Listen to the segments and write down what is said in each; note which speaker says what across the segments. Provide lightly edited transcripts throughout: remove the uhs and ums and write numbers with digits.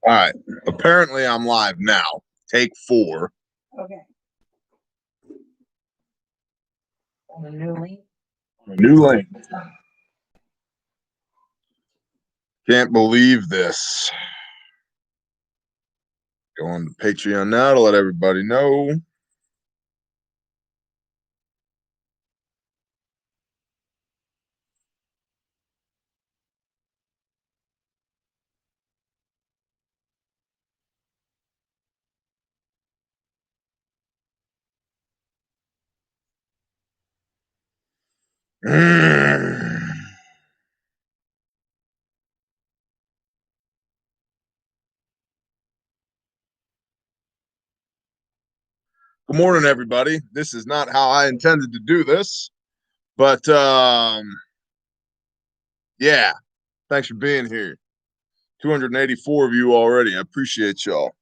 Speaker 1: All right. Apparently, I'm live now. Take 4.
Speaker 2: Okay. On a new link.
Speaker 1: New link. Can't believe this. Go on to Patreon now to let everybody know. Good morning, everybody. This is not how I intended to do this, but yeah, thanks for being here. 284 of you already. I appreciate y'all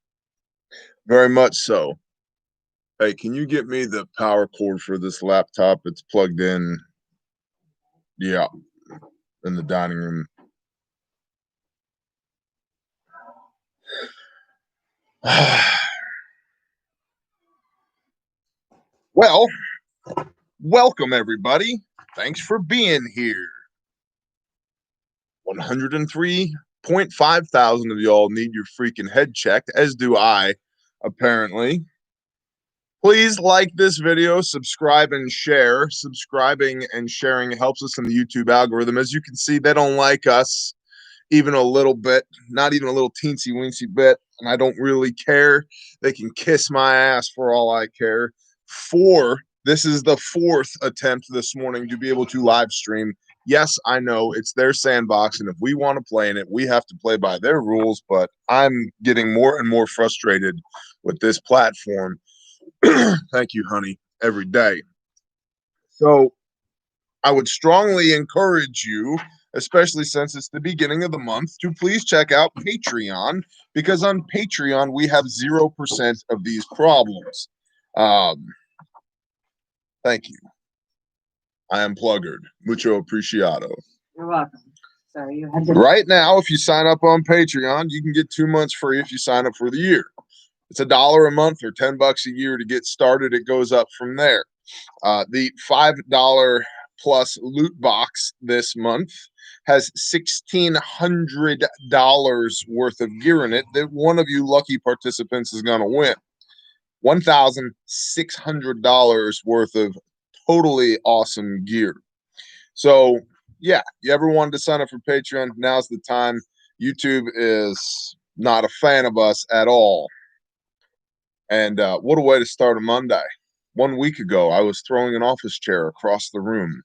Speaker 1: very much so. Hey, can you get me the power cord for this laptop? It's plugged in. Yeah, in the dining room. Well, welcome everybody. Thanks for being here. 103.5 thousand of y'all need your freaking head checked, as do I, apparently. Please like this video, subscribe and share. Subscribing and sharing helps us in the YouTube algorithm. As you can see, they don't like us even a little bit, not even a little teensy weensy bit, and I don't really care. They can kiss my ass for all I care. This is the 4th attempt this morning to be able to live stream. Yes, I know it's their sandbox, and if we want to play in it, we have to play by their rules, but I'm getting more and more frustrated with this platform. Thank you, honey, every day. So I would strongly encourage you, especially since it's the beginning of the month, to please check out Patreon, because on Patreon we have 0% of these problems. Thank you. I am pluggered. Mucho apreciado.
Speaker 2: You're welcome. So you had to.
Speaker 1: Right now, if you sign up on Patreon, you can get 2 months free if you sign up for the year. It's $1 a month or $10 a year to get started. It goes up from there. The $5 plus loot box this month has $1,600 worth of gear in it that one of you lucky participants is going to win. $1,600 worth of totally awesome gear. So yeah, you ever wanted to sign up for Patreon, now's the time. YouTube is not a fan of us at all. And what a way to start a Monday. 1 week ago, I was throwing an office chair across the room.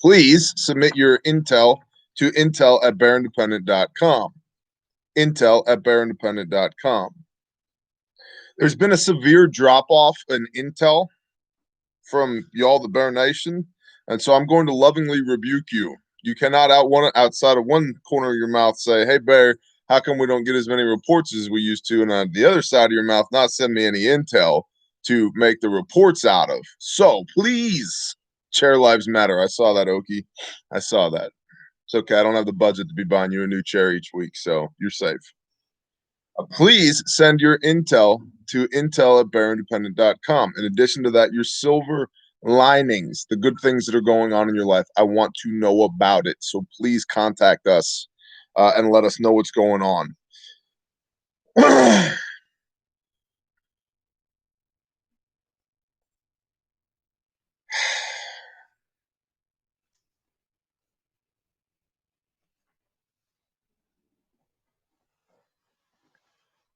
Speaker 1: Please submit your intel to intel@bearindependent.com. Intel@bearindependent.com. There's been a severe drop-off in intel from y'all, the Bear Nation, and so I'm going to lovingly rebuke you. You cannot outside of one corner of your mouth say, hey, Bear, how come we don't get as many reports as we used to? And on the other side of your mouth, not send me any intel to make the reports out of. So please, chair lives matter. I saw that, Okie. I saw that. It's okay. I don't have the budget to be buying you a new chair each week, so you're safe. Please send your intel to intel@bearindependent.com. In addition to that, your silver linings, the good things that are going on in your life, I want to know about it. So please contact us and let us know what's going on.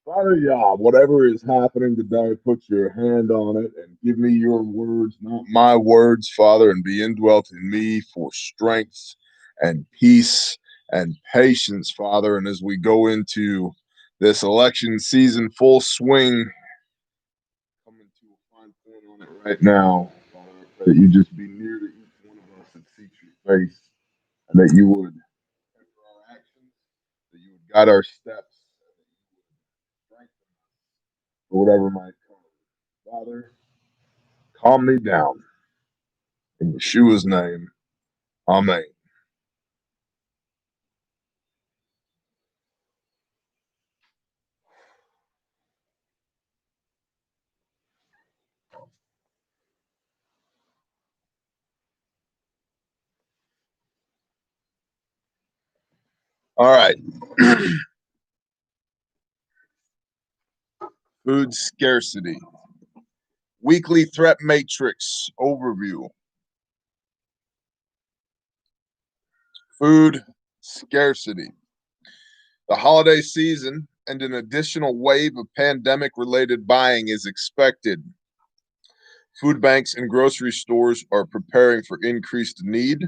Speaker 1: Father Yah, whatever is happening today, put your hand on it and give me your words, not my words, Father, and be indwelt in me for strength and peace and patience, Father. And as we go into this election season full swing, coming to a fine point on it right now, Father, I pray that you just be near to each one of us that seeks your face, and that you would temper our actions, that you would guide our steps, or whatever might come. Father, calm me down. In Yeshua's name, amen. All right. Food scarcity. Weekly threat matrix overview. Food scarcity. The holiday season and an additional wave of pandemic-related buying is expected. Food banks and grocery stores are preparing for increased need,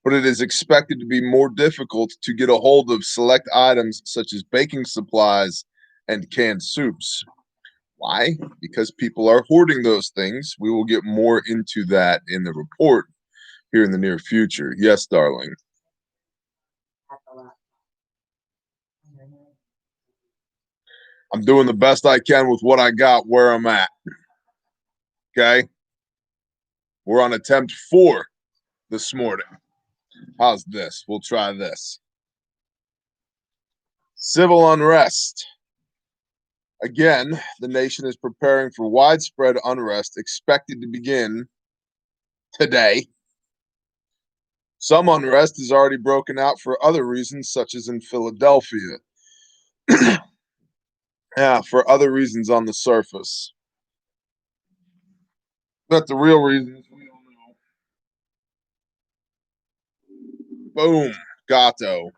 Speaker 1: but it is expected to be more difficult to get a hold of select items such as baking supplies and canned soups. Why? Because people are hoarding those things. We will get more into that in the report here in the near future. Yes, darling. I'm doing the best I can with what I got where I'm at. Okay? We're on attempt 4 this morning. How's this? We'll try this. Civil unrest. Again, the nation is preparing for widespread unrest expected to begin today. Some unrest is already broken out for other reasons, such as in Philadelphia. Yeah, for other reasons on the surface. But the real reasons we don't know. Boom. Gato.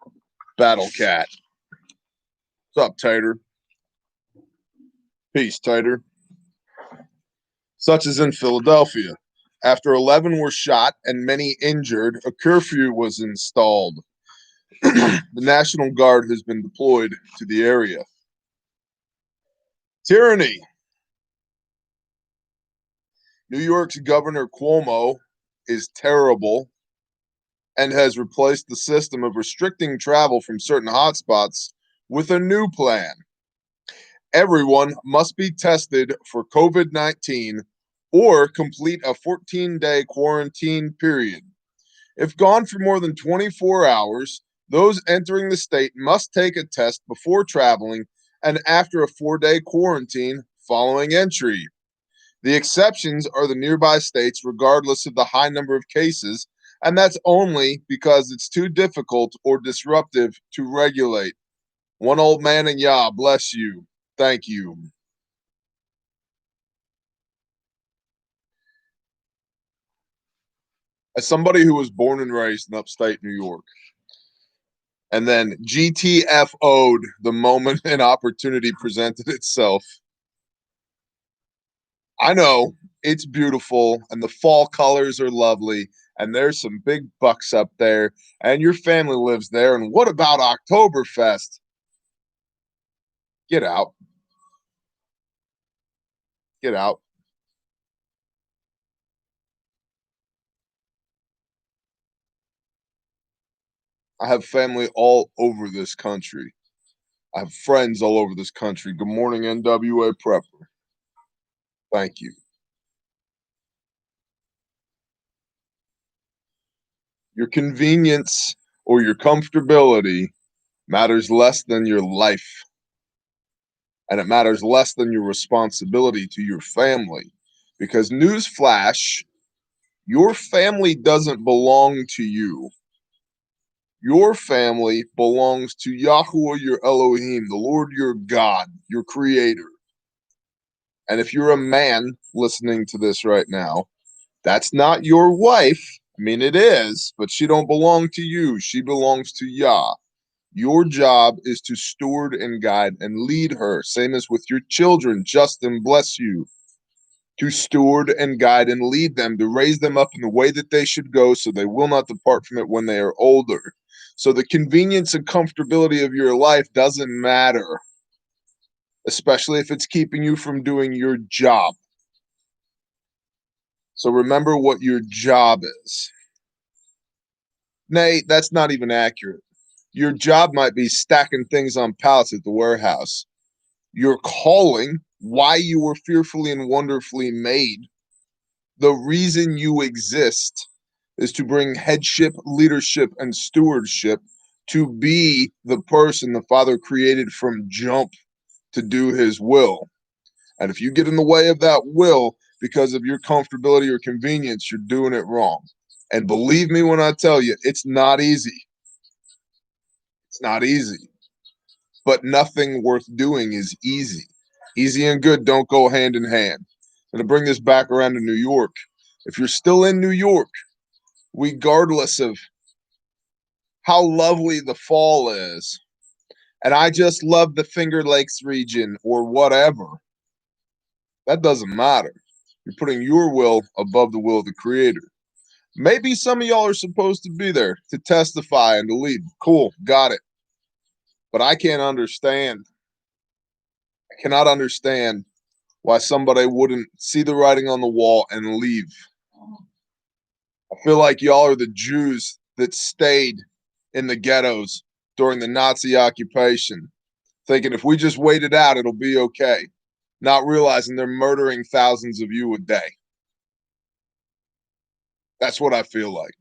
Speaker 1: Battle Cat. What's up, Tater? Peace, Tater. Such as in Philadelphia. After 11 were shot and many injured, a curfew was installed. The National Guard has been deployed to the area. Tyranny. New York's Governor Cuomo is terrible and has replaced the system of restricting travel from certain hotspots with a new plan. Everyone must be tested for COVID-19 or complete a 14-day quarantine period. If gone for more than 24 hours, those entering the state must take a test before traveling and after a 4-day quarantine following entry. The exceptions are the nearby states, regardless of the high number of cases, and that's only because it's too difficult or disruptive to regulate. One old man and Yah bless you. Thank you. As somebody who was born and raised in upstate New York, and then GTFO'd the moment an opportunity presented itself, I know it's beautiful and the fall colors are lovely and there's some big bucks up there and your family lives there. And what about Oktoberfest? Get out. Get out. I have family all over this country. I have friends all over this country. Good morning, NWA Prepper. Thank you. Your convenience or your comfortability matters less than your life. And it matters less than your responsibility to your family. Because newsflash, your family doesn't belong to you. Your family belongs to Yahuwah, your Elohim, the Lord your God, your creator. And if you're a man listening to this right now, that's not your wife. I mean, it is, but she don't belong to you. She belongs to Yah. Your job is to steward and guide and lead her. Same as with your children. Justin, bless you. To steward and guide and lead them, to raise them up in the way that they should go so they will not depart from it when they are older. So the convenience and comfortability of your life doesn't matter, especially if it's keeping you from doing your job. So remember what your job is. Nay, that's not even accurate. Your job might be stacking things on pallets at the warehouse. Your calling, why you were fearfully and wonderfully made, the reason you exist is to bring headship, leadership, and stewardship to be the person the Father created from jump to do his will. And if you get in the way of that will because of your comfortability or convenience, you're doing it wrong. And believe me when I tell you, it's not easy. It's not easy, but nothing worth doing is easy. Easy and good don't go hand in hand. And to bring this back around to New York, if you're still in New York, regardless of how lovely the fall is, and I just love the Finger Lakes region or whatever, that doesn't matter. You're putting your will above the will of the Creator. Maybe some of y'all are supposed to be there to testify and to lead. Cool, got it. But I can't understand. I cannot understand why somebody wouldn't see the writing on the wall and leave. I feel like y'all are the Jews that stayed in the ghettos during the Nazi occupation, thinking if we just wait it out, it'll be okay, not realizing they're murdering thousands of you a day. That's what I feel like.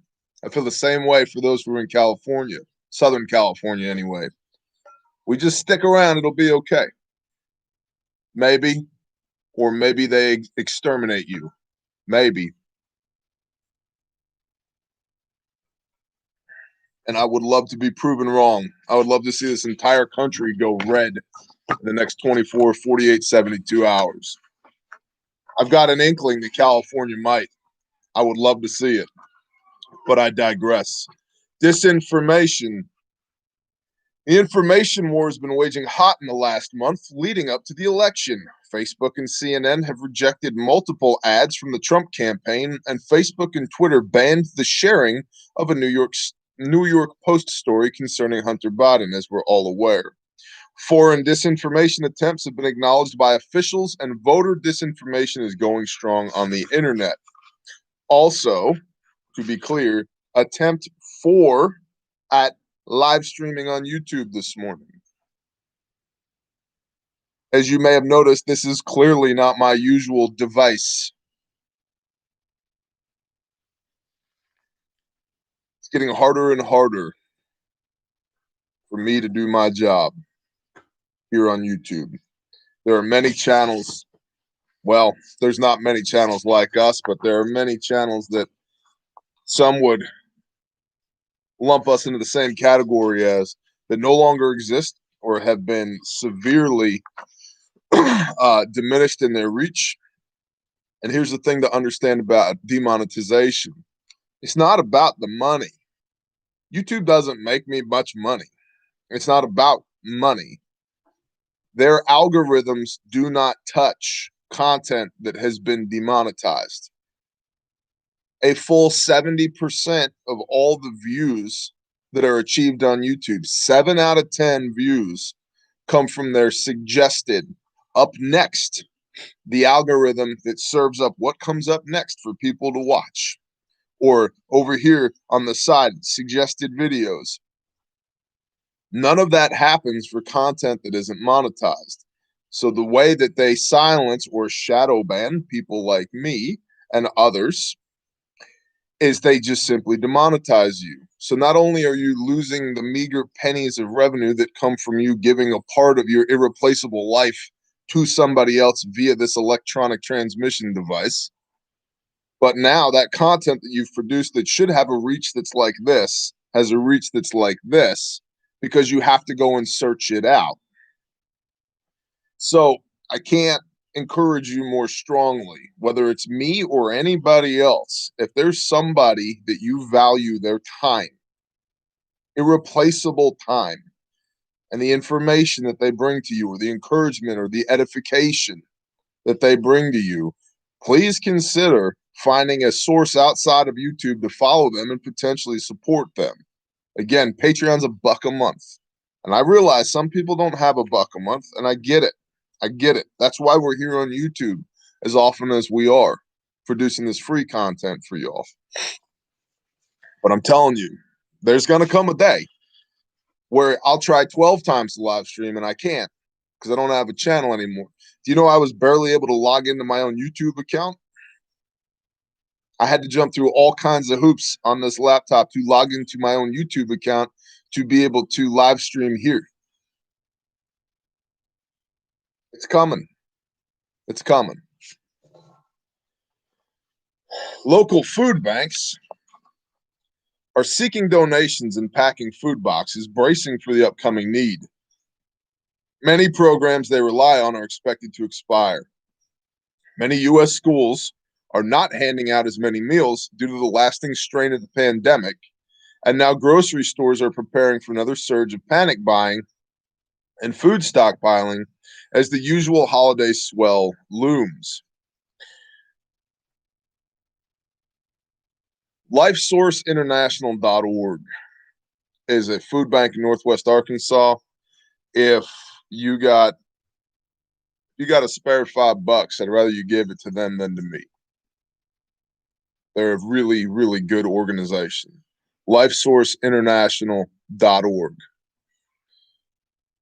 Speaker 1: I feel the same way for those who are in California, Southern California anyway. We just stick around, it'll be okay. Maybe, or maybe they exterminate you. Maybe. And I would love to be proven wrong. I would love to see this entire country go red in the next 24, 48, 72 hours. I've got an inkling that California might. I would love to see it, but I digress. Disinformation. The information war has been waging hot in the last month leading up to the election. Facebook and CNN have rejected multiple ads from the Trump campaign, and Facebook and Twitter banned the sharing of a New York Post story concerning Hunter Biden, as we're all aware. Foreign disinformation attempts have been acknowledged by officials, and voter disinformation is going strong on the internet. Also, to be clear, attempt 4 at live streaming on YouTube this morning. As you may have noticed, this is clearly not my usual device. It's getting harder and harder for me to do my job here on YouTube. There are many channels. Well, there's not many channels like us, but there are many channels that some would lump us into the same category as that no longer exist or have been severely diminished in their reach. And here's the thing to understand about demonetization. It's not about the money. YouTube doesn't make me much money. It's not about money. Their algorithms do not touch content that has been demonetized. A full 70% of all the views that are achieved on YouTube, 7 out of 10 views come from their suggested up next, the algorithm that serves up what comes up next for people to watch. Or over here on the side, suggested videos. None of that happens for content that isn't monetized. So the way that they silence or shadow ban people like me and others is they just simply demonetize you. So not only are you losing the meager pennies of revenue that come from you giving a part of your irreplaceable life to somebody else via this electronic transmission device, but now that content that you've produced that should have a reach that's like this has a reach that's like this because you have to go and search it out. So I can't encourage you more strongly, whether it's me or anybody else, if there's somebody that you value their time, irreplaceable time, and the information that they bring to you, or the encouragement or the edification that they bring to you, please consider finding a source outside of YouTube to follow them and potentially support them. Again, Patreon's $1 a month. And I realize some people don't have $1 a month, and I get it. I get it. That's why we're here on YouTube as often as we are, producing this free content for y'all. But I'm telling you, there's going to come a day where I'll try 12 times to live stream and I can't because I don't have a channel anymore. Do you know I was barely able to log into my own YouTube account? I had to jump through all kinds of hoops on this laptop to log into my own YouTube account to be able to live stream here. It's coming. It's coming. Local food banks are seeking donations and packing food boxes, bracing for the upcoming need. Many programs they rely on are expected to expire. Many U.S. schools are not handing out as many meals due to the lasting strain of the pandemic, and now grocery stores are preparing for another surge of panic buying and food stockpiling as the usual holiday swell looms. LifeSourceInternational.org is a food bank in Northwest Arkansas. If you got a spare $5, I'd rather you give it to them than to me. They're a really, really good organization. LifeSourceInternational.org.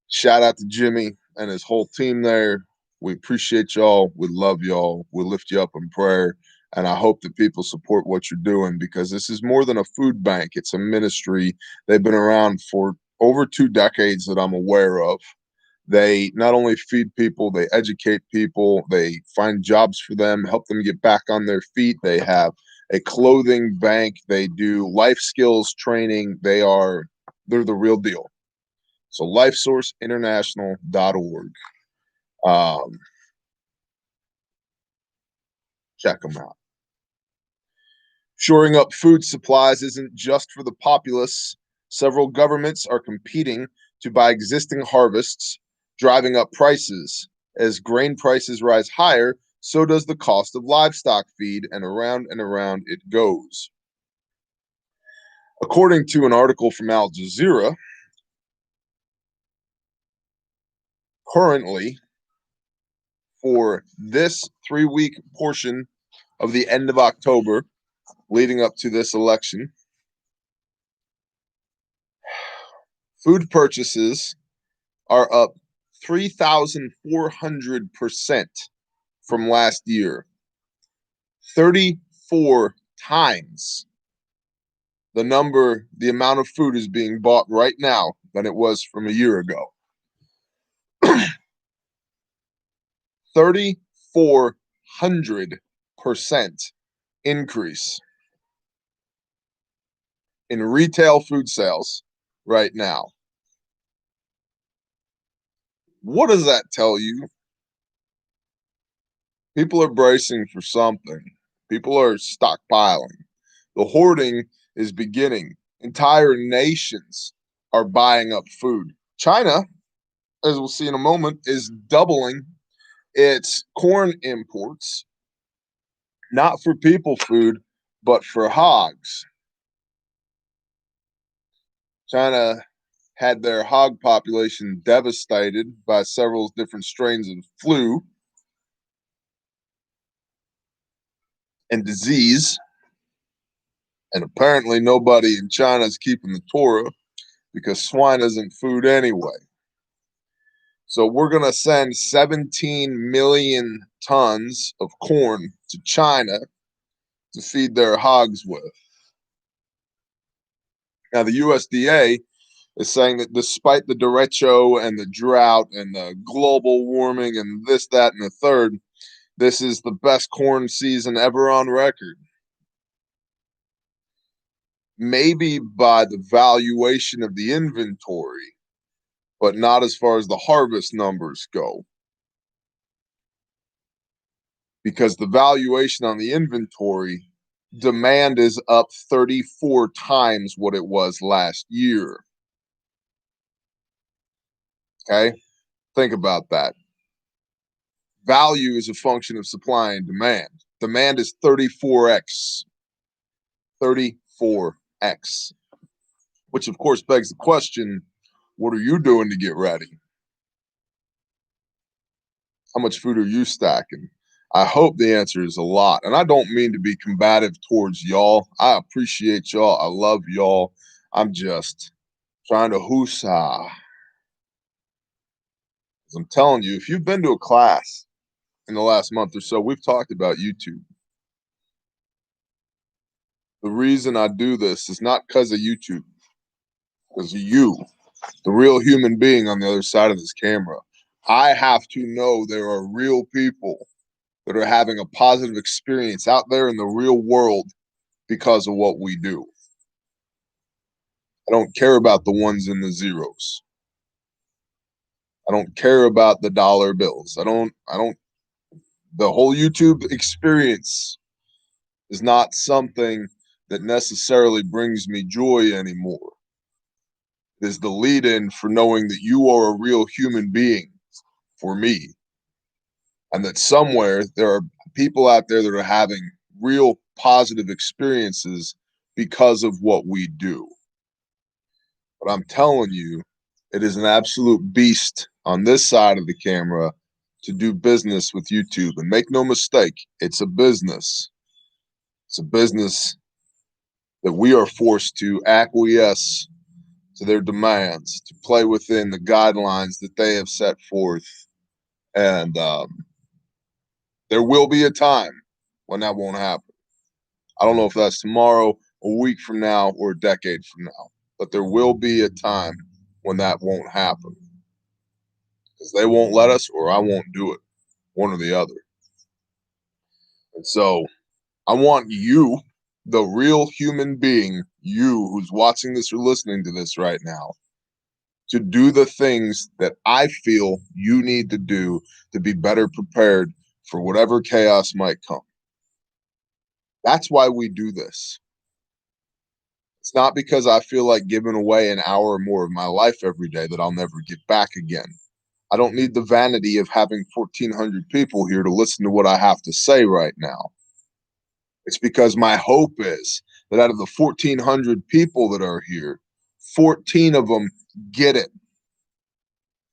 Speaker 1: Shout out to Jimmy and his whole team there. We appreciate y'all. We love y'all. We lift you up in prayer. And I hope that people support what you're doing, because this is more than a food bank. It's a ministry. They've been around for over 2 decades that I'm aware of. They not only feed people, they educate people, they find jobs for them, help them get back on their feet. They have a clothing bank. They do life skills training. They're the real deal. So LifeSourceInternational.org. Check them out. Shoring up food supplies isn't just for the populace. Several governments are competing to buy existing harvests, driving up prices. As grain prices rise higher, so does the cost of livestock feed, and around it goes. According to an article from Al Jazeera, currently, for this 3-week portion of the end of October, leading up to this election, food purchases are up 3,400% from last year. 34 times the amount of food is being bought right now than it was from a year ago. 3,400% increase in retail food sales right now. What does that tell you? People are bracing for something. People are stockpiling. The hoarding is beginning. Entire nations are buying up food. China, as we'll see in a moment, is doubling its corn imports, not for people food, but for hogs. China had their hog population devastated by several different strains of flu and disease. And apparently nobody in China is keeping the Torah, because swine isn't food anyway. So we're going to send 17 million tons of corn to China to feed their hogs with. Now, the USDA is saying that despite the derecho and the drought and the global warming and this, that, and the third, this is the best corn season ever on record. Maybe by the valuation of the inventory, but not as far as the harvest numbers go. Because the valuation on the inventory, demand is up 34 times what it was last year. Okay? Think about that. Value is a function of supply and demand. Demand is 34x. 34x. Which, of course, begs the question, what are you doing to get ready? How much food are you stacking? I hope the answer is a lot. And I don't mean to be combative towards y'all. I appreciate y'all. I love y'all. I'm just trying to hoosah. I'm telling you, if you've been to a class in the last month or so, we've talked about YouTube. The reason I do this is not because of YouTube, because of you, the real human being on the other side of this camera. I have to know there are real people that are having a positive experience out there in the real world because of what we do. I don't care about the ones and the zeros. I don't care about the dollar bills. The whole YouTube experience is not something that necessarily brings me joy anymore. It is the lead in for knowing that you are a real human being for me, and that somewhere there are people out there that are having real positive experiences because of what we do. But I'm telling you, it is an absolute beast on this side of the camera to do business with YouTube. And make no mistake, it's a business. It's a business that we are forced to acquiesce to their demands, to play within the guidelines that they have set forth. And there will be a time when that won't happen. I don't know if that's tomorrow, a week from now, or a decade from now, but there will be a time when that won't happen. Because they won't let us, or I won't do it, one or the other. And so I want you, the real human being, you who's watching this or listening to this right now, to do the things that I feel you need to do to be better prepared for whatever chaos might come. That's why we do this. It's not because I feel like giving away an hour or more of my life every day that I'll never get back again. I don't need the vanity of having 1,400 people here to listen to what I have to say right now. It's because my hope is that out of the 1,400 people that are here, 14 of them get it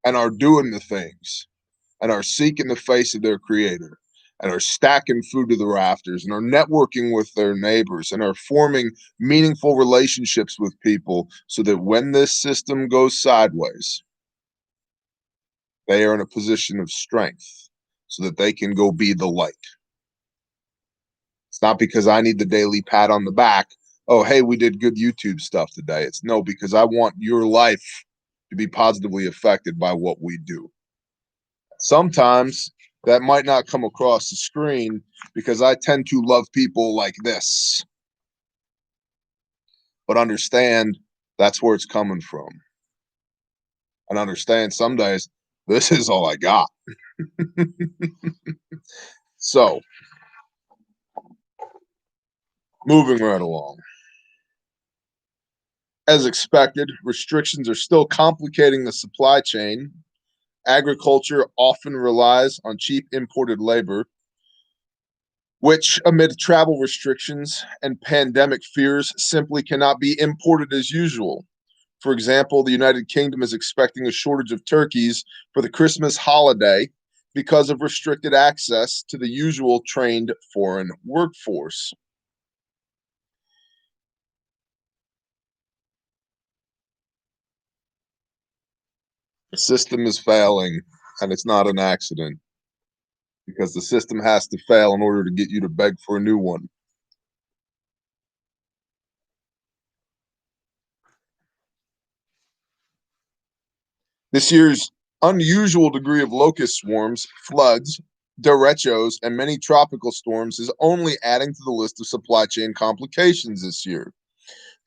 Speaker 1: and are doing the things and are seeking the face of their creator and are stacking food to the rafters and are networking with their neighbors and are forming meaningful relationships with people so that when this system goes sideways, they are in a position of strength so that they can go be the light. It's not because I need the daily pat on the back. Oh, hey, we did good YouTube stuff today. It's no, because I want your life to be positively affected by what we do. Sometimes that might not come across the screen because I tend to love people like this. But understand that's where it's coming from. And understand some days this is all I got. So, moving right along. As expected, restrictions are still complicating the supply chain. Agriculture often relies on cheap imported labor, which, amid travel restrictions and pandemic fears, simply cannot be imported as usual. For example, the United Kingdom is expecting a shortage of turkeys for the Christmas holiday because of restricted access to the usual trained foreign workforce. The system is failing, and it's not an accident, because the system has to fail in order to get you to beg for a new one. This year's unusual degree of locust swarms, floods, derechos, and many tropical storms is only adding to the list of supply chain complications this year.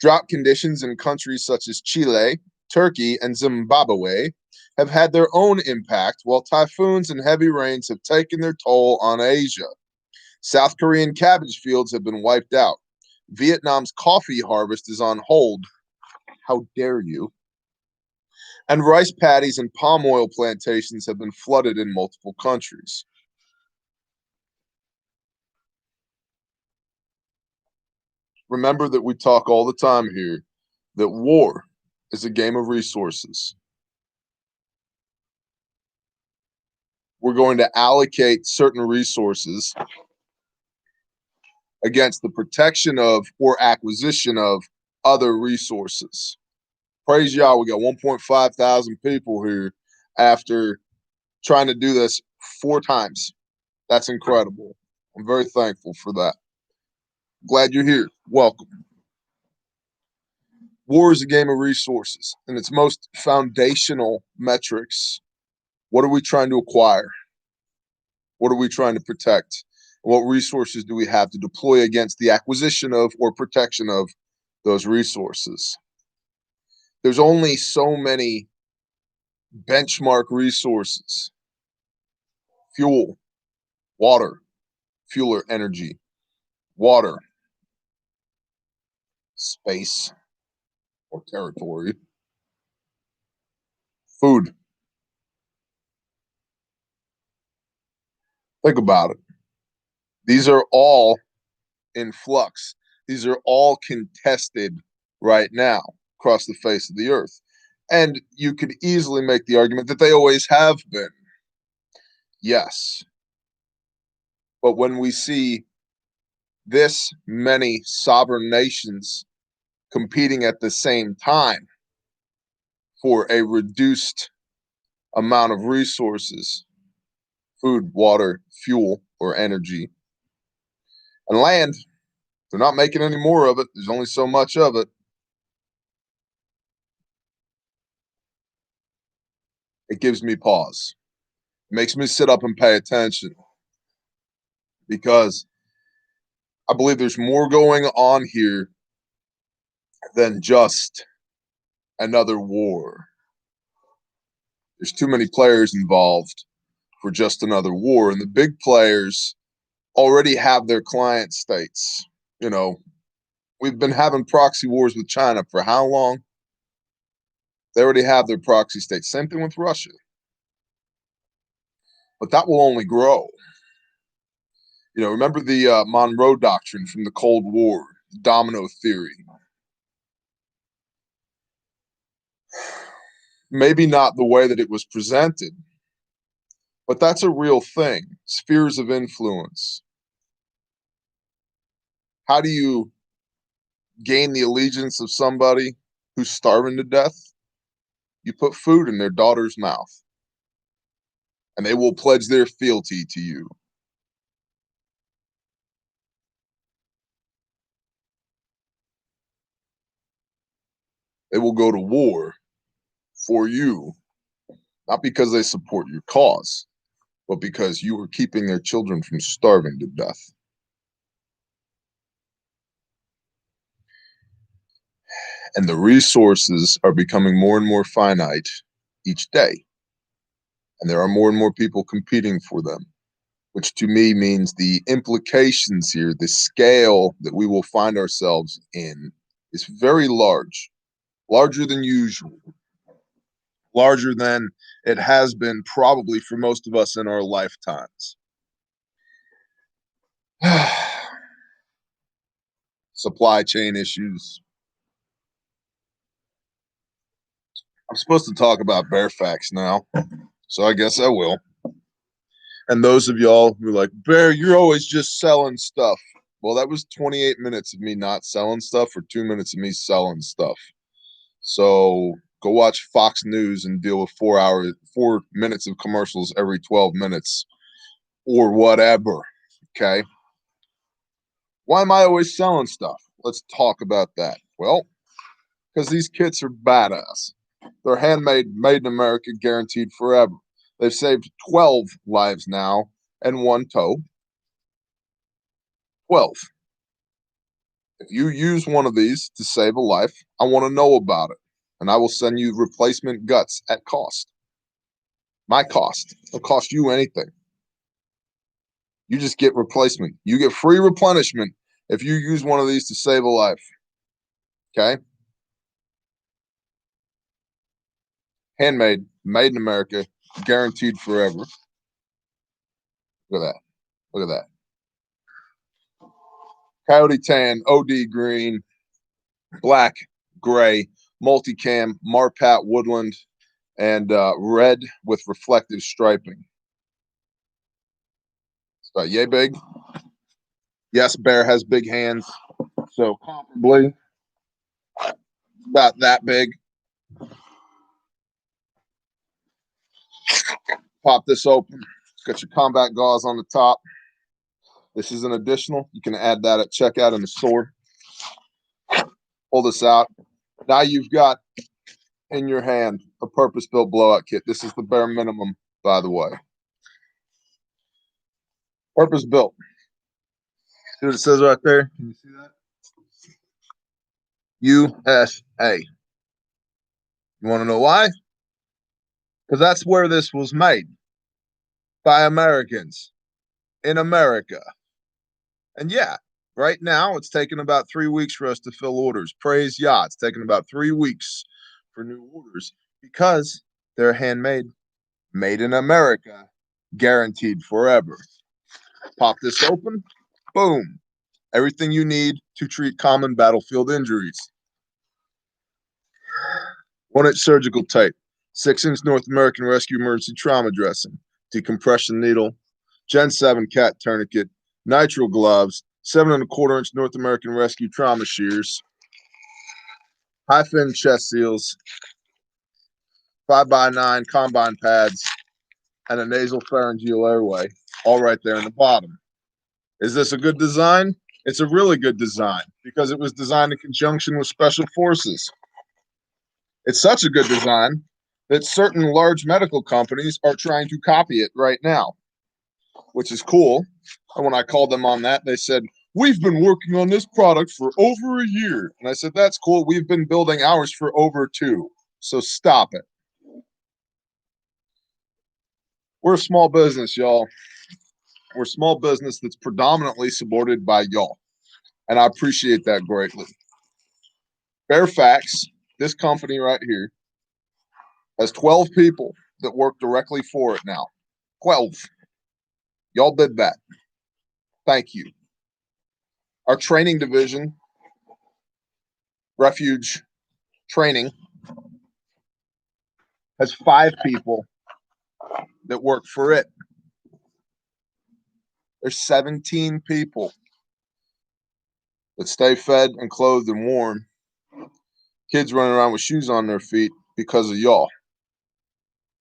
Speaker 1: Drought conditions in countries such as Chile, Turkey, and Zimbabwe have had their own impact, while typhoons and heavy rains have taken their toll on Asia. South Korean cabbage fields have been wiped out. Vietnam's coffee harvest is on hold. How dare you? And rice paddies and palm oil plantations have been flooded in multiple countries. Remember that we talk all the time here that war is a game of resources. We're going to allocate certain resources against the protection of or acquisition of other resources. Praise y'all, we got 1.5 thousand people here after trying to do this 4 times. That's incredible. I'm very thankful for that. Glad you're here. Welcome. War is a game of resources, and its most foundational metrics. What are we trying to acquire? What are we trying to protect? What resources do we have to deploy against the acquisition of or protection of those resources? There's only so many benchmark resources: fuel, water, fuel or energy, water, space or territory, food. Think about it. These are all in flux. These are all contested right now across the face of the earth. And you could easily make the argument that they always have been. Yes. But when we see this many sovereign nations competing at the same time for a reduced amount of resources, food, water, fuel, or energy, and land, they're not making any more of it. There's only so much of it. It gives me pause. It makes me sit up and pay attention, because I believe there's more going on here than just another war. There's too many players involved for just another war, and the big players already have their client states. You know, we've been having proxy wars with China for how long? They already have their proxy states. Same thing with Russia. But that will only grow. You know, remember the Monroe Doctrine from the Cold War, the domino theory. Maybe not the way that it was presented, but that's a real thing. Spheres of influence. How do you gain the allegiance of somebody who's starving to death? You put food in their daughter's mouth, and they will pledge their fealty to you. They will go to war for you, not because they support your cause, but because you are keeping their children from starving to death. And the resources are becoming more and more finite each day. And there are more and more people competing for them, which to me means the implications here, the scale that we will find ourselves in, is very large, larger than usual, larger than it has been probably for most of us in our lifetimes. Supply chain issues. I'm supposed to talk about bear facts now, so I guess I will. And those of y'all who are like, Bear, you're always just selling stuff. Well, that was 28 minutes of me not selling stuff or 2 minutes of me selling stuff. So go watch Fox News and deal with 4 minutes of commercials every 12 minutes or whatever. Okay. Why am I always selling stuff? Let's talk about that. Well, because these kits are badass. They're handmade, made in America, guaranteed forever. They've saved 12 lives now and 1 toe. 12. If you use one of these to save a life, I want to know about it. And I will send you replacement guts at cost. My cost. It'll cost you anything. You just get replacement. You get free replenishment if you use one of these to save a life. Okay? Handmade, made in America, guaranteed forever. Look at that. Look at that. Coyote tan, OD green, black, gray, multicam, Marpat woodland, and red with reflective striping. It's about yay big. Yes, bear has big hands, so comparably about that big. Pop this open. Got your combat gauze on the top. This is an additional. You can add that at checkout in the store. Pull this out. Now you've got in your hand a purpose-built blowout kit. This is the bare minimum, by the way. Purpose-built. See what it says right there? Can you see that? USA. You want to know why? Because that's where this was made, by Americans in America. And yeah, right now it's taken about 3 weeks for us to fill orders. Praise Yah. It's taken about 3 weeks for new orders because they're handmade, made in America, guaranteed forever. Pop this open, boom. Everything you need to treat common battlefield injuries. 1-inch surgical tape, 6-inch North American Rescue Emergency Trauma Dressing, decompression needle, Gen 7 cat tourniquet, nitrile gloves, 7¼ inch North American Rescue Trauma shears, high fin chest seals, 5x9 combine pads, and a nasal pharyngeal airway, all right there in the bottom. Is this a good design? It's a really good design because it was designed in conjunction with special forces. It's such a good design that certain large medical companies are trying to copy it right now, which is cool. And when I called them on that, they said, "We've been working on this product for over a year." And I said, "That's cool. We've been building ours for over 2. So stop it." We're a small business, y'all. We're a small business that's predominantly supported by y'all. And I appreciate that greatly. Bare facts, this company right here has 12 people that work directly for it now. 12. Y'all did that. Thank you. Our training division, Refuge Training, has 5 people that work for it. There's 17 people that stay fed and clothed and warm. Kids running around with shoes on their feet because of y'all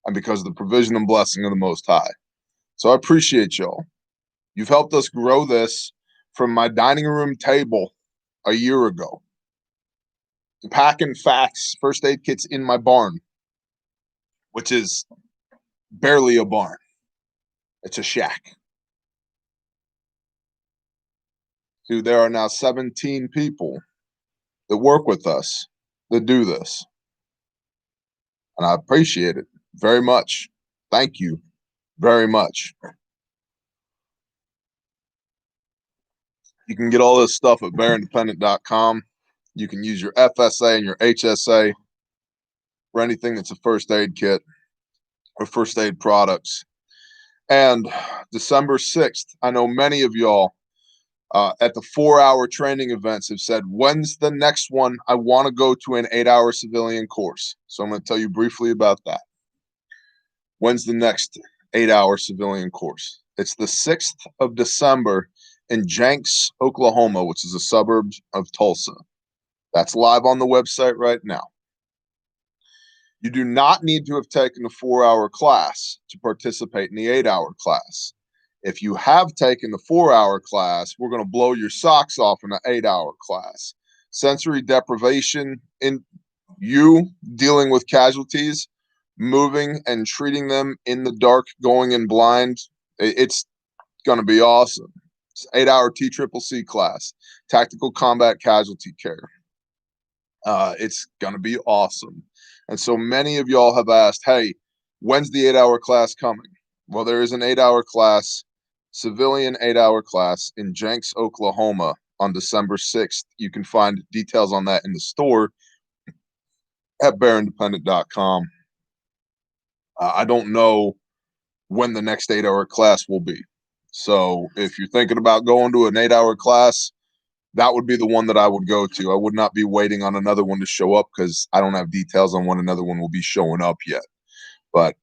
Speaker 1: and because of the provision and blessing of the Most High. So I appreciate y'all. You've helped us grow this from my dining room table a year ago to packing facts, first aid kits in my barn, which is barely a barn. It's a shack. Dude, there are now 17 people that work with us that do this. And I appreciate it very much. Thank you very much. You can get all this stuff at bearindependent.com. You can use your FSA and your HSA for anything that's a first aid kit or first aid products. And December 6th, I know many of y'all at the 4-hour training events have said, when's the next one? I want to go to an 8-hour civilian course. So I'm going to tell you briefly about that. When's the next 8-hour civilian course? It's the 6th of December in Jenks, Oklahoma, which is a suburb of Tulsa. That's live on the website right now. You do not need to have taken a 4-hour class to participate in the 8-hour class. If you have taken the 4-hour class, we're going to blow your socks off in an 8-hour class. Sensory deprivation in you dealing with casualties, moving and treating them in the dark, going in blind. It's going to be awesome. It's 8-hour TCCC class, tactical combat casualty care. It's going to be awesome. And so many of y'all have asked, hey, when's the 8-hour class coming? Well, there is an 8-hour class, civilian 8-hour class in Jenks, Oklahoma on December 6th. You can find details on that in the store at bearindependent.com. I don't know when the next 8-hour class will be. So if you're thinking about going to an 8-hour class, that would be the one that I would go to. I would not be waiting on another one to show up because I don't have details on when another one will be showing up yet. But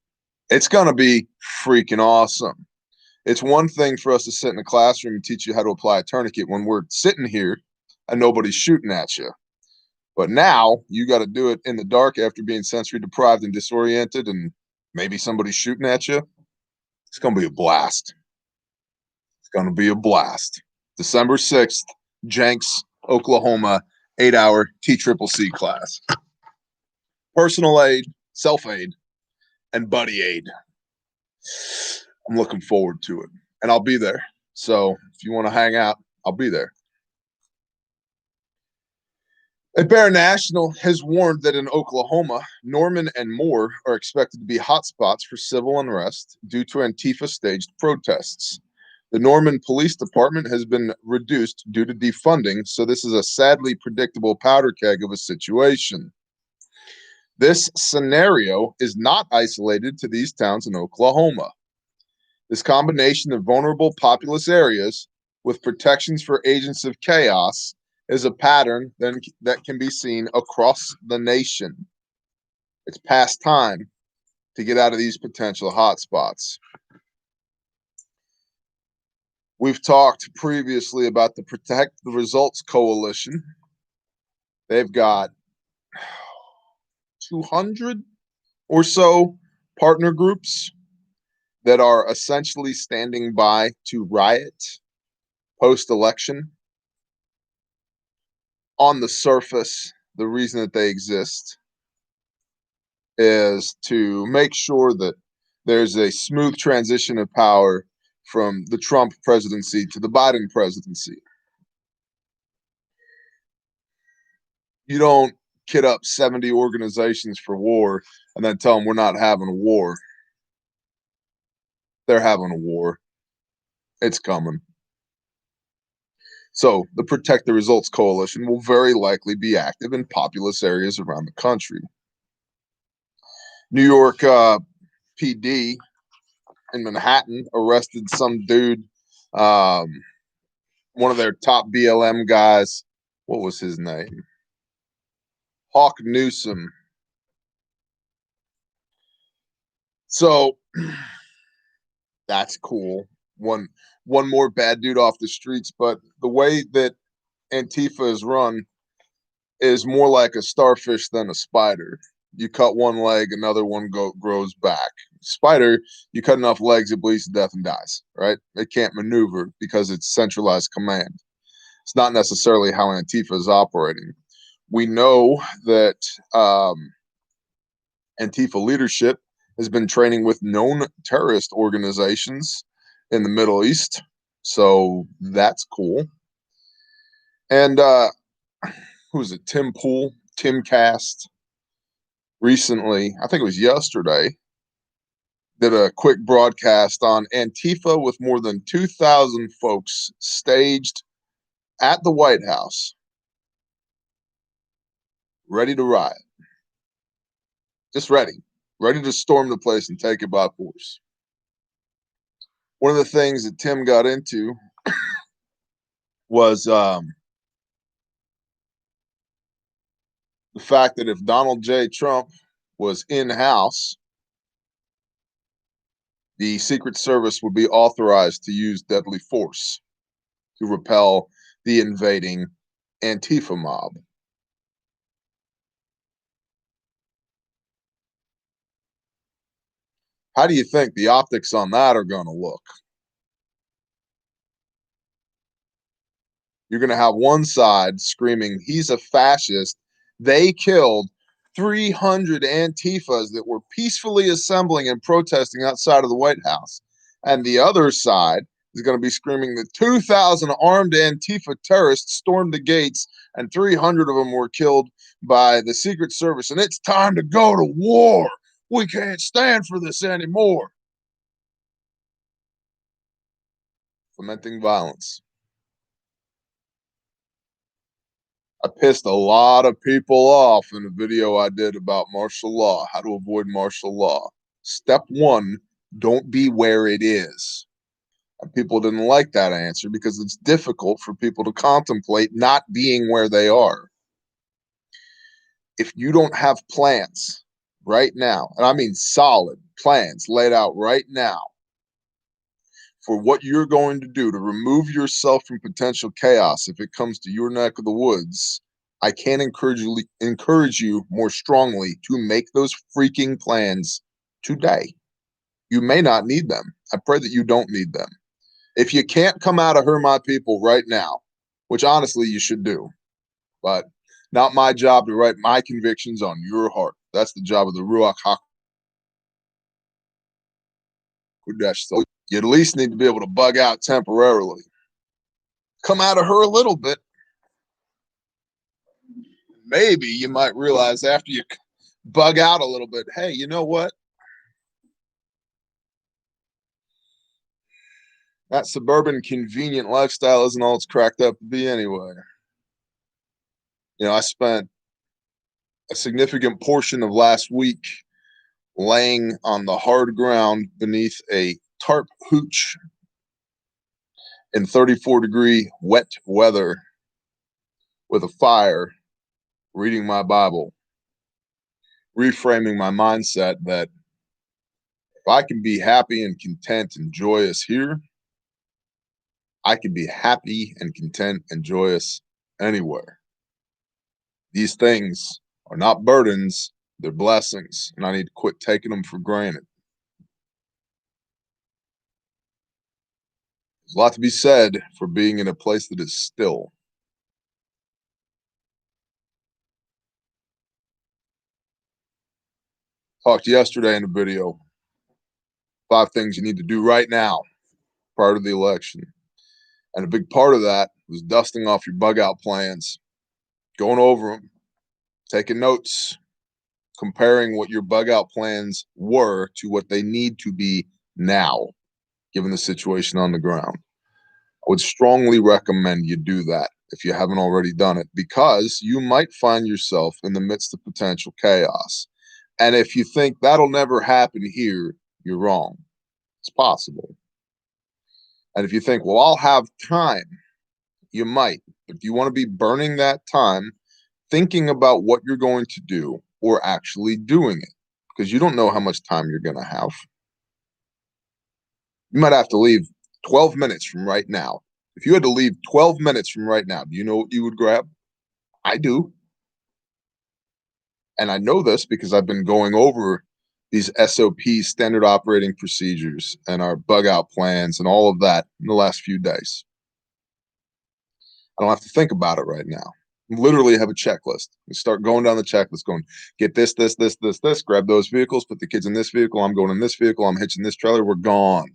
Speaker 1: it's going to be freaking awesome. It's one thing for us to sit in a classroom and teach you how to apply a tourniquet when we're sitting here and nobody's shooting at you. But now you got to do it in the dark after being sensory deprived and disoriented and maybe somebody's shooting at you. It's going to be a blast. It's going to be a blast. December 6th, Jenks, Oklahoma, 8-hour TCCC class. Personal aid, self-aid, and buddy aid. I'm looking forward to it. And I'll be there. So if you want to hang out, I'll be there. A Bear National has warned that in Oklahoma, Norman and Moore are expected to be hotspots for civil unrest due to Antifa-staged protests. The Norman Police Department has been reduced due to defunding, so this is a sadly predictable powder keg of a situation. This scenario is not isolated to these towns in Oklahoma. This combination of vulnerable populous areas with protections for agents of chaos is a pattern that can be seen across the nation. It's past time to get out of these potential hotspots. We've talked previously about the Protect the Results Coalition. They've got 200 or so partner groups that are essentially standing by to riot post-election. On the surface, the reason that they exist is to make sure that there's a smooth transition of power from the Trump presidency to the Biden presidency. You don't kit up 70 organizations for war and then tell them we're not having a war. They're having a war. It's coming. So the Protect the Results Coalition will very likely be active in populous areas around the country. New York PD in Manhattan arrested some dude, one of their top BLM guys. What was his name? Hawk Newsom. So that's cool. One more bad dude off the streets, but the way that Antifa is run is more like a starfish than a spider. You cut one leg, another one grows back. Spider, you cut enough legs, it bleeds to death and dies, right? It can't maneuver because it's centralized command. It's not necessarily how Antifa is operating. We know that Antifa leadership has been training with known terrorist organizations in the Middle East. So that's cool. And who was it? Tim Pool, Tim Cast, recently, I think it was yesterday, did a quick broadcast on Antifa with more than 2,000 folks staged at the White House, ready to riot. Just ready to storm the place and take it by force. One of the things that Tim got into was the fact that if Donald J. Trump was in-house, the Secret Service would be authorized to use deadly force to repel the invading Antifa mob. How do you think the optics on that are going to look? You're going to have one side screaming, he's a fascist. They killed 300 Antifas that were peacefully assembling and protesting outside of the White House. And the other side is going to be screaming that 2,000 armed Antifa terrorists stormed the gates and 300 of them were killed by the Secret Service. And it's time to go to war. We can't stand for this anymore. Fomenting violence. I pissed a lot of people off in a video I did about martial law, how to avoid martial law. Step one, don't be where it is. And people didn't like that answer because it's difficult for people to contemplate not being where they are. If you don't have plans right now, and I mean solid plans laid out right now for what you're going to do to remove yourself from potential chaos if it comes to your neck of the woods, I can't encourage you more strongly to make those freaking plans today. You may not need them. I pray that you don't need them. If you can't come out of Her My People right now, which honestly you should do, but not my job to write my convictions on your heart. That's the job of the Ruach HaKodesh. So you at least need to be able to bug out temporarily. Come out of her a little bit. maybe you might realize after you bug out a little bit, hey, you know what? That suburban convenient lifestyle isn't all it's cracked up to be anyway. You know, I spent a significant portion of last week laying on the hard ground beneath a tarp hooch in 34-degree wet weather with a fire, reading my Bible, reframing my mindset that if I can be happy and content and joyous here, I can be happy and content and joyous anywhere. These things are not burdens, they're blessings, and I need to quit taking them for granted. There's a lot to be said for being in a place that is still. Talked yesterday in the video, 5 things you need to do right now prior to the election. And a big part of that was dusting off your bug out plans, going over them, taking notes, comparing what your bug out plans were to what they need to be now, given the situation on the ground. I would strongly recommend you do that if you haven't already done it, because you might find yourself in the midst of potential chaos. And if you think that'll never happen here, you're wrong. It's possible. And if you think, well, I'll have time, you might. But if you want to be burning that time thinking about what you're going to do or actually doing it, because you don't know how much time you're going to have. You might have to leave 12 minutes from right now. If you had to leave 12 minutes from right now, do you know what you would grab? I do. And I know this because I've been going over these SOPs, standard operating procedures, and our bug out plans and all of that in the last few days. I don't have to think about it right now. I literally have a checklist. We start going down the checklist, going, get this, grab those vehicles, put the kids in this vehicle, I'm going in this vehicle, I'm hitching this trailer, we're gone.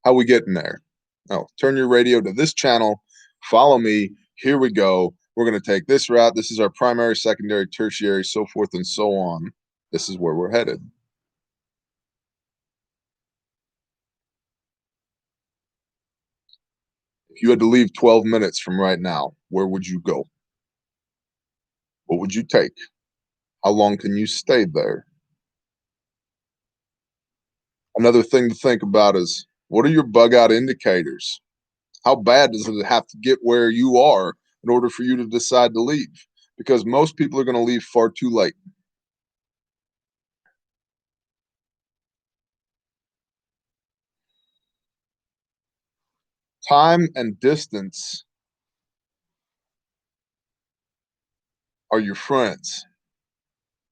Speaker 1: How we getting there? Oh, turn your radio to this channel, follow me, here we go. We're going to take this route. This is our primary, secondary, tertiary, so forth and so on. This is where we're headed. If you had to leave 12 minutes from right now, where would you go? What would you take? How long can you stay there? Another thing to think about is, what are your bug out indicators? How bad does it have to get where you are in order for you to decide to leave? Because most people are going to leave far too late. Time and distance are your friends.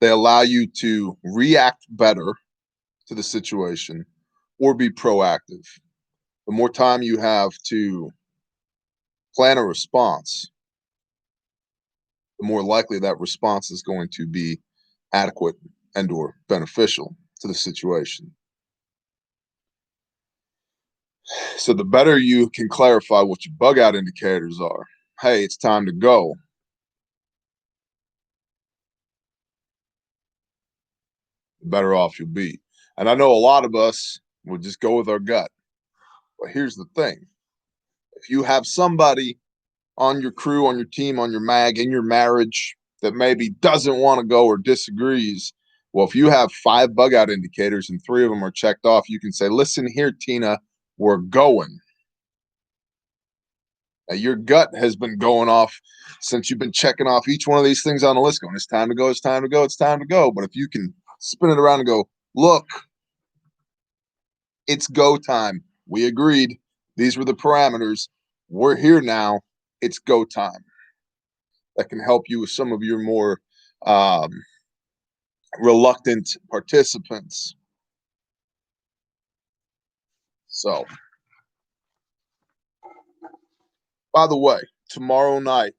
Speaker 1: They allow you to react better to the situation or be proactive. The more time you have to plan a response, the more likely that response is going to be adequate and or beneficial to the situation. So the better you can clarify what your bug out indicators are, hey, it's time to go, the better off you'll be. And I know a lot of us will just go with our gut. But here's the thing. If you have somebody on your crew, on your team, on your mag, in your marriage that maybe doesn't want to go or disagrees, well, if you have 5 bug out indicators and 3 of them are checked off, you can say, listen here, Tina, we're going. Now, your gut has been going off since you've been checking off each one of these things on the list, going, it's time to go, it's time to go, it's time to go. But if you can spin it around and go, look, it's go time. We agreed. These were the parameters. We're here now. It's go time. That can help you with some of your more reluctant participants. So, by the way, tomorrow night,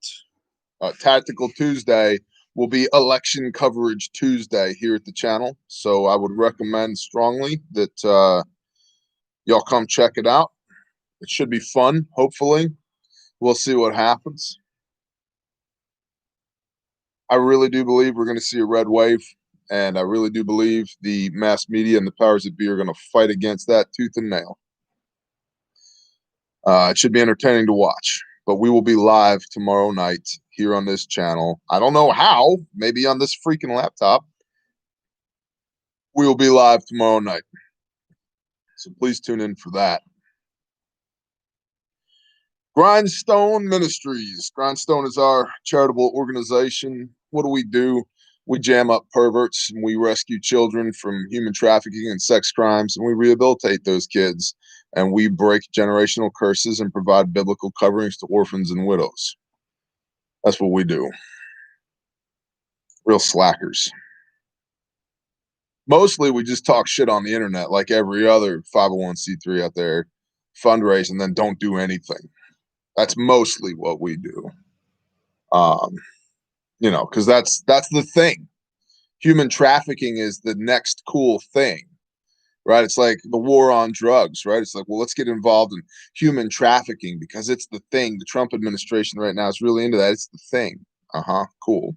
Speaker 1: Tactical Tuesday, will be Election Coverage Tuesday here at the channel. So I would recommend strongly that y'all come check it out. It should be fun, hopefully. We'll see what happens. I really do believe we're going to see a red wave, and I really do believe the mass media and the powers that be are going to fight against that tooth and nail. It should be entertaining to watch, but we will be live tomorrow night here on this channel. I don't know how, maybe on this freaking laptop. We will be live tomorrow night. So please tune in for that. Grindstone Ministries. Grindstone is our charitable organization. What do? We jam up perverts and we rescue children from human trafficking and sex crimes, and we rehabilitate those kids, and we break generational curses and provide biblical coverings to orphans and widows. That's what we do. Real slackers. Mostly we just talk shit on the internet like every other 501c3 out there, fundraise and then don't do anything. That's mostly what we do. You know, because that's the thing. Human trafficking is the next cool thing, right? It's like the war on drugs, right? It's like, well, let's get involved in human trafficking because it's the thing. The Trump administration right now is really into that. It's the thing. Cool.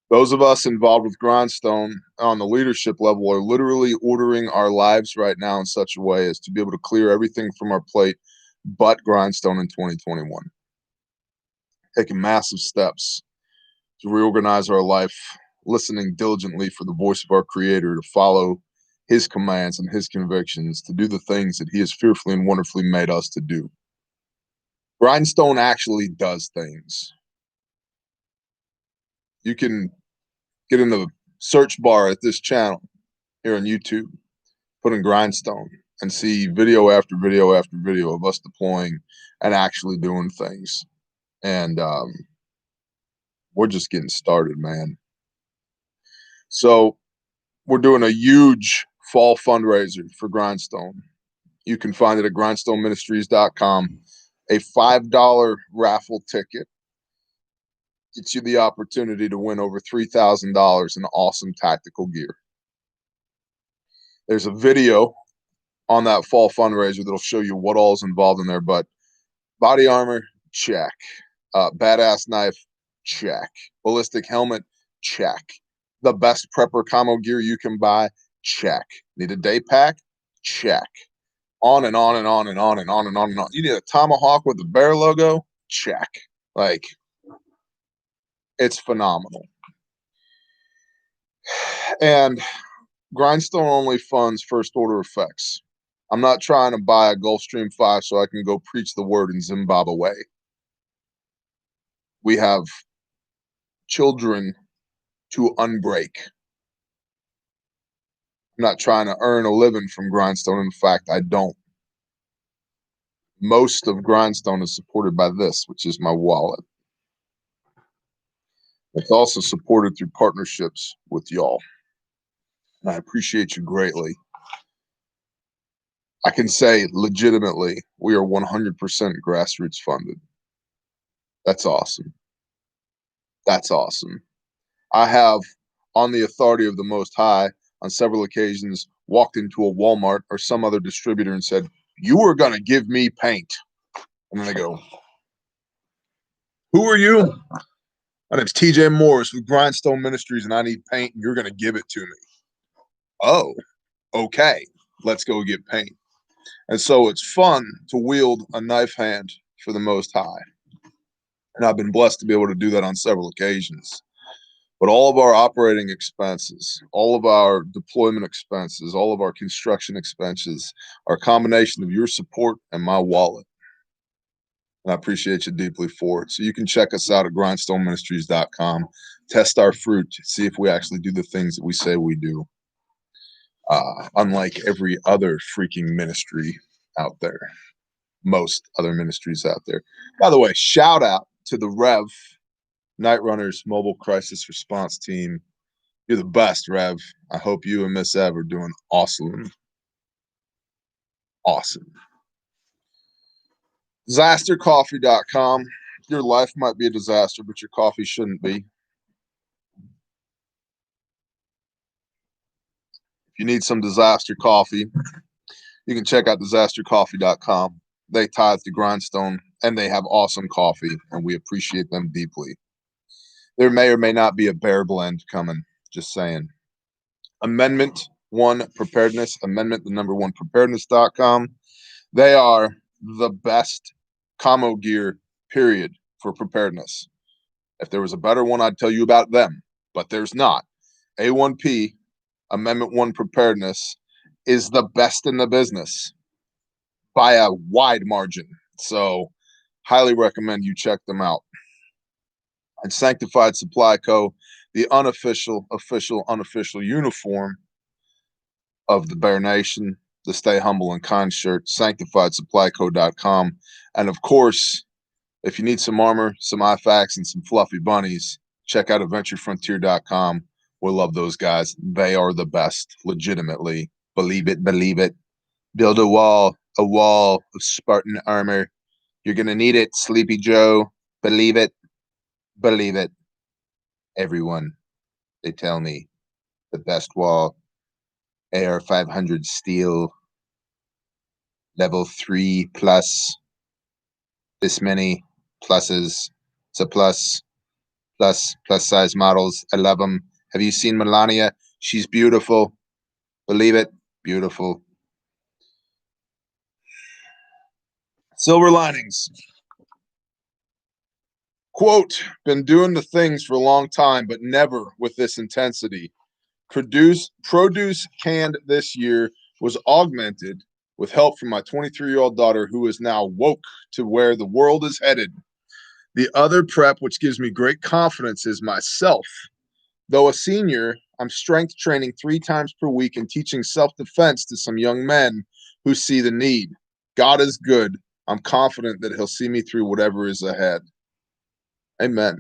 Speaker 1: Those of us involved with Grindstone on the leadership level are literally ordering our lives right now in such a way as to be able to clear everything from our plate but Grindstone in 2021. Taking massive steps to reorganize our life, listening diligently for the voice of our Creator, to follow His commands and His convictions, to do the things that He has fearfully and wonderfully made us to do. Grindstone actually does things. You can get in the search bar at this channel here on YouTube, put in Grindstone, and see video after video after video of us deploying and actually doing things. And we're just getting started, man. So we're doing a huge fall fundraiser for Grindstone. You can find it at grindstoneministries.com. A $5 raffle ticket gets you the opportunity to win over $3,000 in awesome tactical gear. There's a video on that fall fundraiser that'll show you what all is involved in there, but body armor, check. Badass knife, check. Ballistic helmet, check. The best prepper camo gear you can buy, check. Need a day pack, check. On and on and on and on and on and on and on. You need a tomahawk with the bear logo, check. Like, it's phenomenal. And Grindstone only funds first order effects. I'm not trying to buy a Gulfstream 5 so I can go preach the word in Zimbabwe. We have children to unbreak. I'm not trying to earn a living from Grindstone. In fact, I don't. Most of Grindstone is supported by this, which is my wallet. It's also supported through partnerships with y'all. And I appreciate you greatly. I can say legitimately, we are 100% grassroots funded. That's awesome. That's awesome. I have, on the authority of the Most High, on several occasions, walked into a Walmart or some other distributor and said, "You are going to give me paint." And then they go, "Who are you?" "My name's TJ Morris with Grindstone Ministries, and I need paint, and you're going to give it to me." "Oh, okay. Let's go get paint." And so it's fun to wield a knife hand for the Most High. And I've been blessed to be able to do that on several occasions. But all of our operating expenses, all of our deployment expenses, all of our construction expenses are a combination of your support and my wallet. And I appreciate you deeply for it. So you can check us out at grindstoneministries.com, test our fruit, see if we actually do the things that we say we do. Unlike every other freaking ministry out there, most other ministries out there. By the way, shout out to the Rev Night Runners Mobile Crisis Response Team. You're the best, Rev. I hope you and Miss Ev are doing awesome. Awesome. Disastercoffee.com. Your life might be a disaster, but your coffee shouldn't be. If you need some disaster coffee, you can check out disastercoffee.com. They tithe to Grindstone, and they have awesome coffee, and we appreciate them deeply. There may or may not be a bear blend coming. Just saying. Amendment 1 Preparedness, Amendment the number 1 preparedness.com. They are the best commo gear, period, for preparedness. If there was a better one, I'd tell you about them, but there's not. A1P, Amendment 1 Preparedness, is the best in the business by a wide margin. So, highly recommend you check them out. And Sanctified Supply Co., the unofficial, unofficial uniform of the Bear Nation, the Stay Humble and Kind shirt, sanctifiedsupplyco.com. And of course, if you need some armor, some IFAKs, and some fluffy bunnies, check out adventurefrontier.com. We love those guys. They are the best, legitimately. Believe it, believe it. Build a wall of Spartan armor. You're going to need it, Sleepy Joe. Believe it, believe it. Everyone, they tell me, the best wall, AR 500 steel, level 3 plus, this many pluses. It's a plus size models. I love them. Have you seen Melania? She's beautiful. Believe it, beautiful. Silver linings. Quote, been doing the things for a long time, but never with this intensity. Produce canned this year was augmented with help from my 23-year-old daughter, who is now woke to where the world is headed. The other prep, which gives me great confidence, is myself. Though a senior, I'm strength training 3 times per week and teaching self-defense to some young men who see the need. God is good. I'm confident that he'll see me through whatever is ahead. Amen.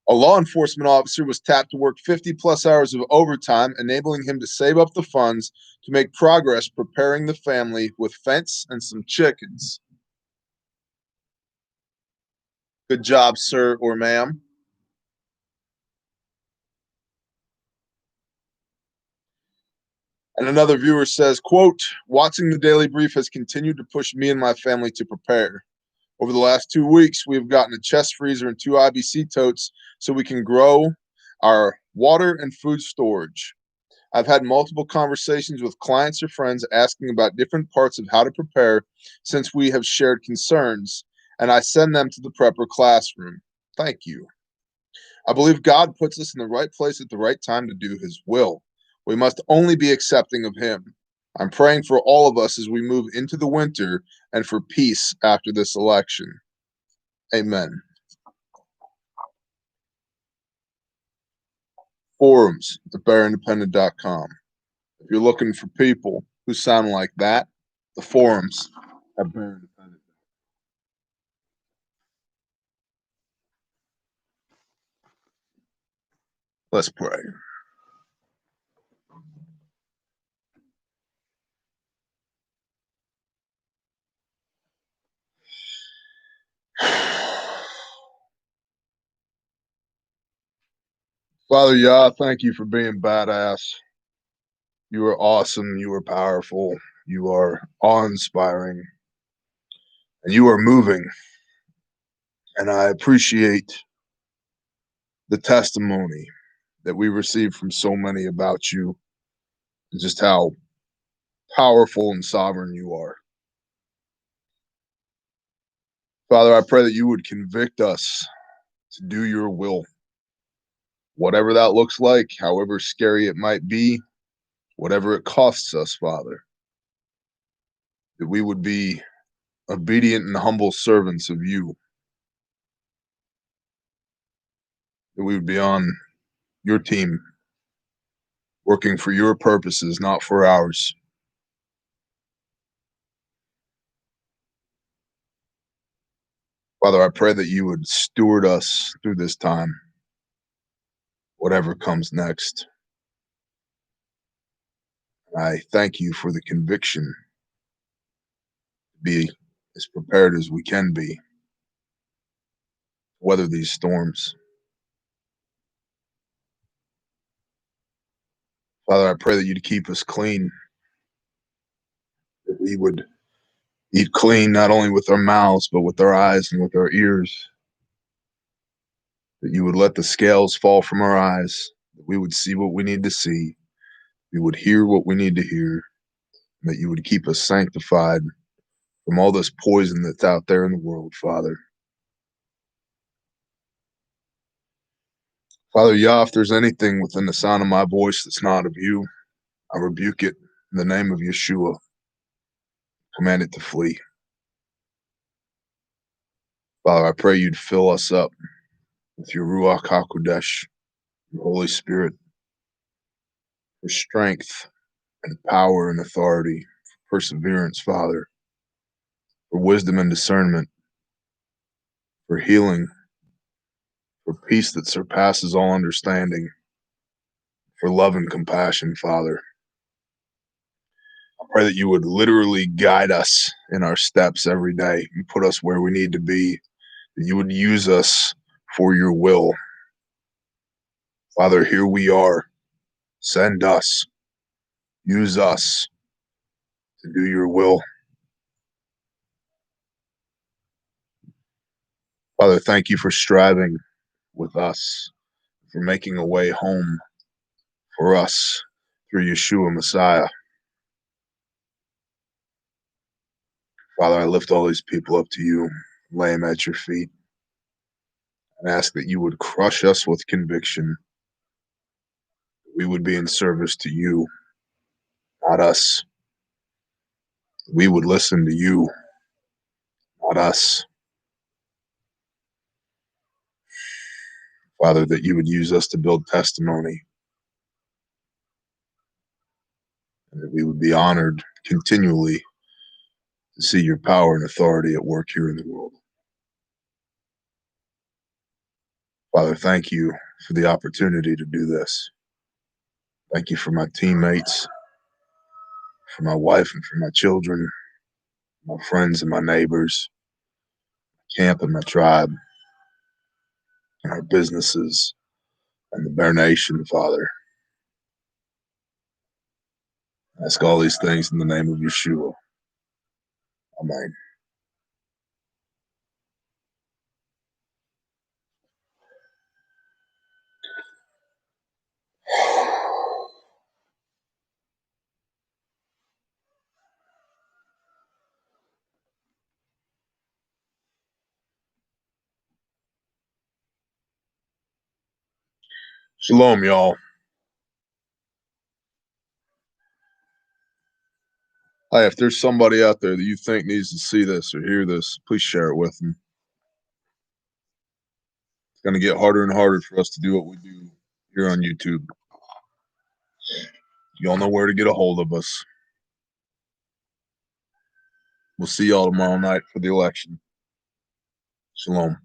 Speaker 1: A law enforcement officer was tapped to work 50-plus hours of overtime, enabling him to save up the funds to make progress preparing the family with fence and some chickens. Good job, sir or ma'am. And another viewer says, quote, watching the Daily Brief has continued to push me and my family to prepare. Over the last 2 weeks, we have gotten a chest freezer and 2 IBC totes so we can grow our water and food storage. I've had multiple conversations with clients or friends asking about different parts of how to prepare since we have shared concerns, and I send them to the prepper classroom. Thank you. I believe God puts us in the right place at the right time to do his will. We must only be accepting of him. I'm praying for all of us as we move into the winter and for peace after this election. Amen. Forums at bearindependent.com. If you're looking for people who sound like that, the forums at Bear Independent. Let's pray. Father Yah, thank you for being badass. You are awesome. You are powerful. You are awe-inspiring. And you are moving. And I appreciate the testimony that we receive from so many about you and just how powerful and sovereign you are. Father, I pray that you would convict us to do your will, whatever that looks like, however scary it might be, whatever it costs us, Father, that we would be obedient and humble servants of you, that we would be on your team, working for your purposes, not for ours. Father, I pray that you would steward us through this time, whatever comes next. I thank you for the conviction to be as prepared as we can be to weather these storms. Father, I pray that you'd keep us clean, that we would eat clean not only with our mouths, but with our eyes and with our ears. that you would let the scales fall from our eyes, that we would see what we need to see, we would hear what we need to hear, and that you would keep us sanctified from all this poison that's out there in the world, Father. Father Yah, if there's anything within the sound of my voice that's not of you, I rebuke it in the name of Yeshua. Command it to flee. Father, I pray you'd fill us up with your Ruach HaKodesh, your Holy Spirit, for strength and power and authority, for perseverance, Father, for wisdom and discernment, for healing, for peace that surpasses all understanding, for love and compassion, Father. I pray that you would literally guide us in our steps every day and put us where we need to be, that you would use us for your will. Father, here we are. Send us. Use us to do your will. Father, thank you for striving with us, for making a way home for us through Yeshua Messiah. Father, I lift all these people up to you, lay them at your feet, and ask that you would crush us with conviction. We would be in service to you, not us. We would listen to you, not us. Father, that you would use us to build testimony, and that we would be honored continually to see your power and authority at work here in the world. Father, thank you for the opportunity to do this. Thank you for my teammates, for my wife and for my children, my friends and my neighbors, my camp and my tribe, and our businesses and the Bear Nation, Father. I ask all these things in the name of Yeshua. Amen. Shalom, y'all. Hey, if there's somebody out there that you think needs to see this or hear this, please share it with them. It's going to get harder and harder for us to do what we do here on YouTube. Y'all know where to get a hold of us. We'll see y'all tomorrow night for the election. Shalom.